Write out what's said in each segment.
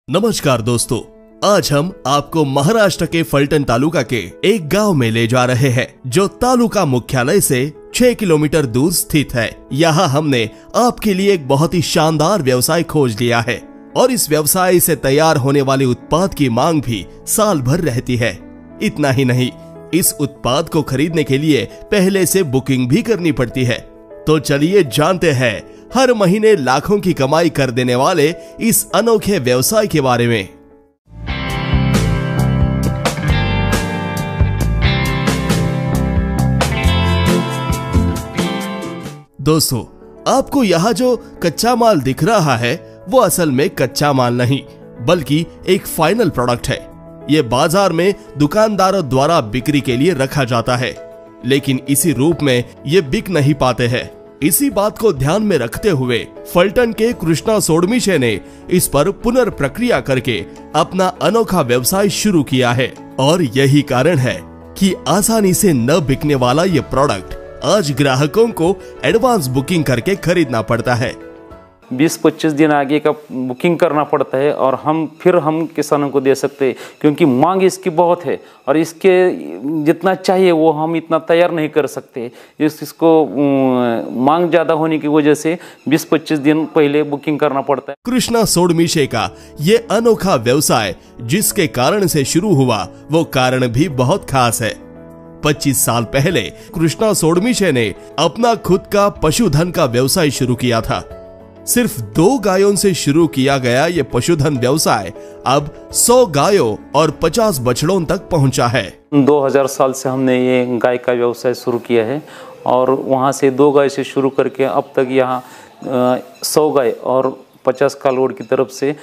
नमस्कार दोस्तों, आज हम आपको महाराष्ट्र के फलटण तालुका के एक गांव में ले जा रहे हैं जो तालुका मुख्यालय से 6 किलोमीटर दूर स्थित है। यहाँ हमने आपके लिए एक बहुत ही शानदार व्यवसाय खोज लिया है और इस व्यवसाय से तैयार होने वाले उत्पाद की मांग भी साल भर रहती है। इतना ही नहीं, इस उत्पाद को खरीदने के लिए पहले से बुकिंग भी करनी पड़ती है। तो चलिए जानते हैं हर महीने लाखों की कमाई कर देने वाले इस अनोखे व्यवसाय के बारे में। दोस्तों, आपको यहाँ जो कच्चा माल दिख रहा है वो असल में कच्चा माल नहीं बल्कि एक फाइनल प्रोडक्ट है। ये बाजार में दुकानदारों द्वारा बिक्री के लिए रखा जाता है, लेकिन इसी रूप में ये बिक नहीं पाते हैं। इसी बात को ध्यान में रखते हुए फलटण के कृष्णा सोडमिशे ने इस पर पुनर्प्रक्रिया करके अपना अनोखा व्यवसाय शुरू किया है और यही कारण है कि आसानी से न बिकने वाला ये प्रोडक्ट आज ग्राहकों को एडवांस बुकिंग करके खरीदना पड़ता है। 20-25 दिन आगे का बुकिंग करना पड़ता है और हम किसानों को दे सकते हैं, क्योंकि मांग इसकी बहुत है और इसके जितना चाहिए वो हम इतना तैयार नहीं कर सकते। इसको मांग ज़्यादा होने की वजह से 20-25 दिन पहले बुकिंग करना पड़ता है। कृष्णा सोडमिशे का ये अनोखा व्यवसाय जिसके कारण से शुरू हुआ वो कारण भी बहुत खास है। 25 साल पहले कृष्णा सोडमिशे ने अपना खुद का पशुधन का व्यवसाय शुरू किया था। सिर्फ 2 गायों से शुरू किया गया ये पशुधन व्यवसाय अब 100 गायों और 50 बछड़ों तक पहुंचा है। 2000 साल से हमने ये गाय का व्यवसाय शुरू किया है और वहां से 2 गाय से शुरू करके अब तक यहाँ 100 गाय और 50 का लोड की तरफ से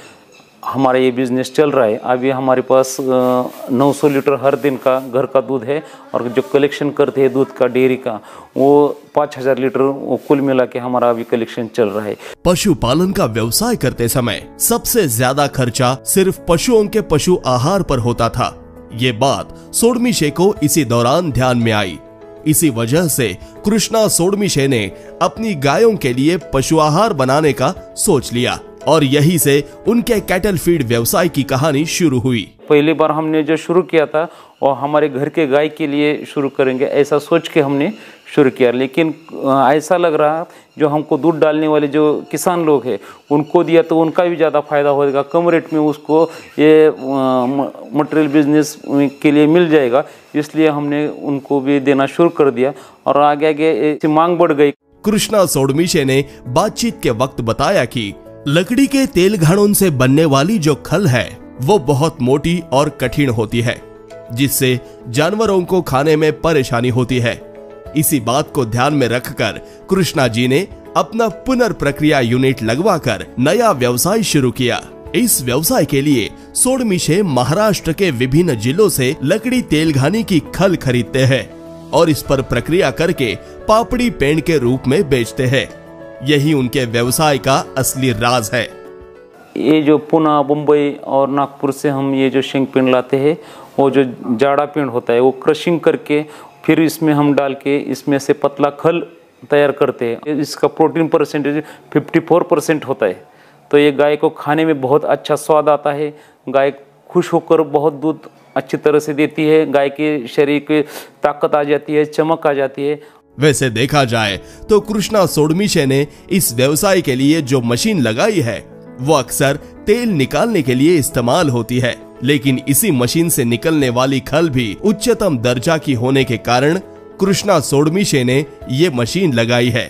हमारा ये बिजनेस चल रहा है। अभी हमारे पास 900 लीटर हर दिन का घर का दूध है और जो कलेक्शन करते हैं दूध का डेयरी का वो 5000 लीटर वो कुल मिला के हमारा अभी कलेक्शन चल रहा है। पशुपालन का व्यवसाय करते समय सबसे ज्यादा खर्चा सिर्फ पशुओं के पशु आहार पर होता था। ये बात सोडमिशे को इसी दौरान ध्यान में आई। इसी वजह से कृष्णा सोडमिशे ने अपनी गायों के लिए पशु आहार बनाने का सोच लिया और यही से उनके कैटल फीड व्यवसाय की कहानी शुरू हुई। पहली बार हमने जो शुरू किया था वो हमारे घर के गाय के लिए शुरू करेंगे ऐसा सोच के हमने शुरू किया, लेकिन ऐसा लग रहा जो हमको दूध डालने वाले जो किसान लोग हैं उनको दिया तो उनका भी ज़्यादा फायदा होगा, कम रेट में उसको ये मटेरियल बिजनेस के लिए मिल जाएगा, इसलिए हमने उनको भी देना शुरू कर दिया और आगे आगे मांग बढ़ गई। कृष्णा सोडमिशे ने बातचीत के वक्त बताया कि लकड़ी के तेल घड़ों से बनने वाली जो खल है वो बहुत मोटी और कठिन होती है, जिससे जानवरों को खाने में परेशानी होती है। इसी बात को ध्यान में रखकर कृष्णा जी ने अपना पुनर्प्रक्रिया यूनिट लगवाकर नया व्यवसाय शुरू किया। इस व्यवसाय के लिए सोडमिशे महाराष्ट्र के विभिन्न जिलों से लकड़ी तेलघानी की खल खरीदते हैं और इस पर प्रक्रिया करके पापड़ी पेंट के रूप में बेचते हैं। यही उनके व्यवसाय का असली राज है। ये जो पुणे, मुंबई और नागपुर से हम ये जो शेंग पेंट लाते हैं वो जो जाड़ा पेंट होता है वो क्रशिंग करके फिर इसमें हम डाल के इसमें से पतला खल तैयार करते हैं। इसका प्रोटीन परसेंटेज 54% होता है, तो ये गाय को खाने में बहुत अच्छा स्वाद आता है। गाय खुश होकर बहुत दूध अच्छी तरह से देती है, गाय के शरीर की ताकत आ जाती है, चमक आ जाती है। वैसे देखा जाए तो कृष्णा सोडमिशे ने इस व्यवसाय के लिए जो मशीन लगाई है वो अक्सर तेल निकालने के लिए इस्तेमाल होती है, लेकिन इसी मशीन से निकलने वाली खल भी उच्चतम दर्जा की होने के कारण कृष्णा सोडमिशे ने ये मशीन लगाई है।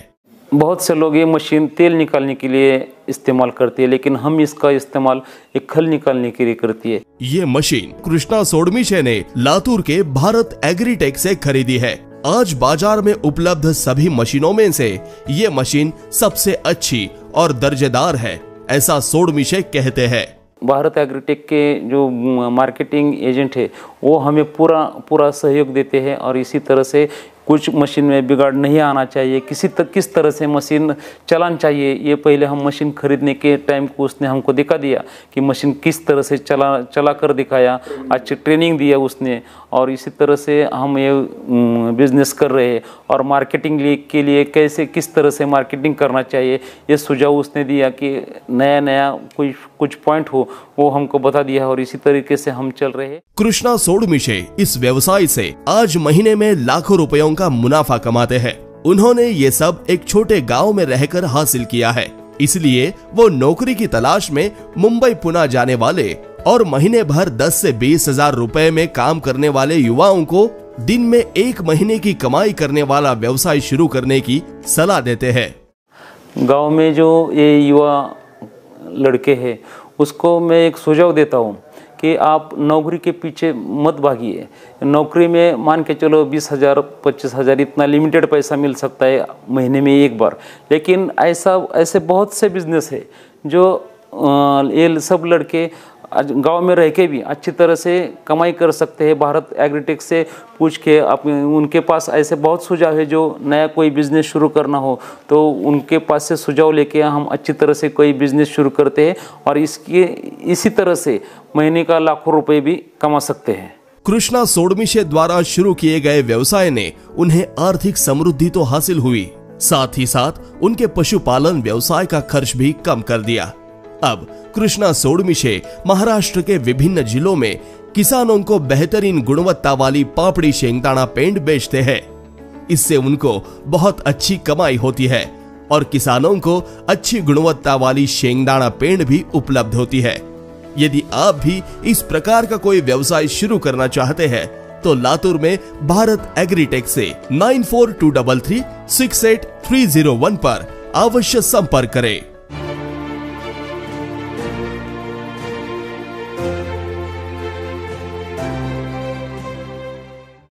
बहुत से लोग ये मशीन तेल निकालने के लिए इस्तेमाल करते हैं, लेकिन हम इसका इस्तेमाल एक खल निकालने के लिए करती है। ये मशीन कृष्णा सोडमिशे ने लातूर के भारत एग्रीटेक से खरीदी है। आज बाजार में उपलब्ध सभी मशीनों में से ये मशीन सबसे अच्छी और दर्जेदार है, ऐसा सोडमिशे कहते हैं। भारत एग्रीटेक के जो मार्केटिंग एजेंट है वो हमें पूरा सहयोग देते हैं और इसी तरह से कुछ मशीन में बिगाड़ नहीं आना चाहिए, किस तरह से मशीन चलाना चाहिए, ये पहले हम मशीन खरीदने के टाइम को उसने हमको दिखा दिया कि मशीन किस तरह से चला कर दिखाया, अच्छी ट्रेनिंग दिया उसने। और इसी तरह से हम ये बिजनेस कर रहे हैं। और मार्केटिंग के लिए कैसे किस तरह से मार्केटिंग करना चाहिए ये सुझाव उसने दिया कि नया कुछ पॉइंट हो वो हमको बता दिया, और इसी तरीके से हम चल रहे हैं। कृष्णा सोडमिशे इस व्यवसाय से आज महीने में लाखों रुपयों का मुनाफा कमाते हैं। उन्होंने ये सब एक छोटे गांव में रहकर हासिल किया है, इसलिए वो नौकरी की तलाश में मुंबई पुणे जाने वाले और महीने भर 10 से 20 हजार रुपए में काम करने वाले युवाओं को दिन में 1 महीने की कमाई करने वाला व्यवसाय शुरू करने की सलाह देते हैं। गांव में जो ये युवा लड़के हैं उसको मैं एक सुझाव देता हूँ कि आप नौकरी के पीछे मत भागिए। नौकरी में मान के चलो 20,000 25,000 इतना लिमिटेड पैसा मिल सकता है महीने में एक बार, लेकिन ऐसे बहुत से बिजनेस है जो ये सब लड़के गांव में रह के भी अच्छी तरह से कमाई कर सकते हैं। भारत एग्रीटेक से पूछ के उनके पास ऐसे बहुत सुझाव है, जो नया कोई बिज़नेस शुरू करना हो तो उनके पास से सुझाव लेके हम अच्छी तरह से कोई बिज़नेस शुरू करते हैं और इसी तरह से महीने का लाखों रुपए भी कमा सकते हैं। कृष्णा सोडमिशे द्वारा शुरू किए गए व्यवसाय ने उन्हें आर्थिक समृद्धि तो हासिल हुई, साथ ही साथ उनके पशुपालन व्यवसाय का खर्च भी कम कर दिया। अब कृष्णा सोडमिशे महाराष्ट्र के विभिन्न जिलों में किसानों को बेहतरीन गुणवत्ता वाली पापड़ी शेंगदाणा पेंट बेचते हैं। इससे उनको बहुत अच्छी कमाई होती है और किसानों को अच्छी गुणवत्ता वाली शेंगदाणा पेंट भी उपलब्ध होती है। यदि आप भी इस प्रकार का कोई व्यवसाय शुरू करना चाहते हैं तो लातूर में भारत एग्रीटेक से 9423368301 पर अवश्य संपर्क करें।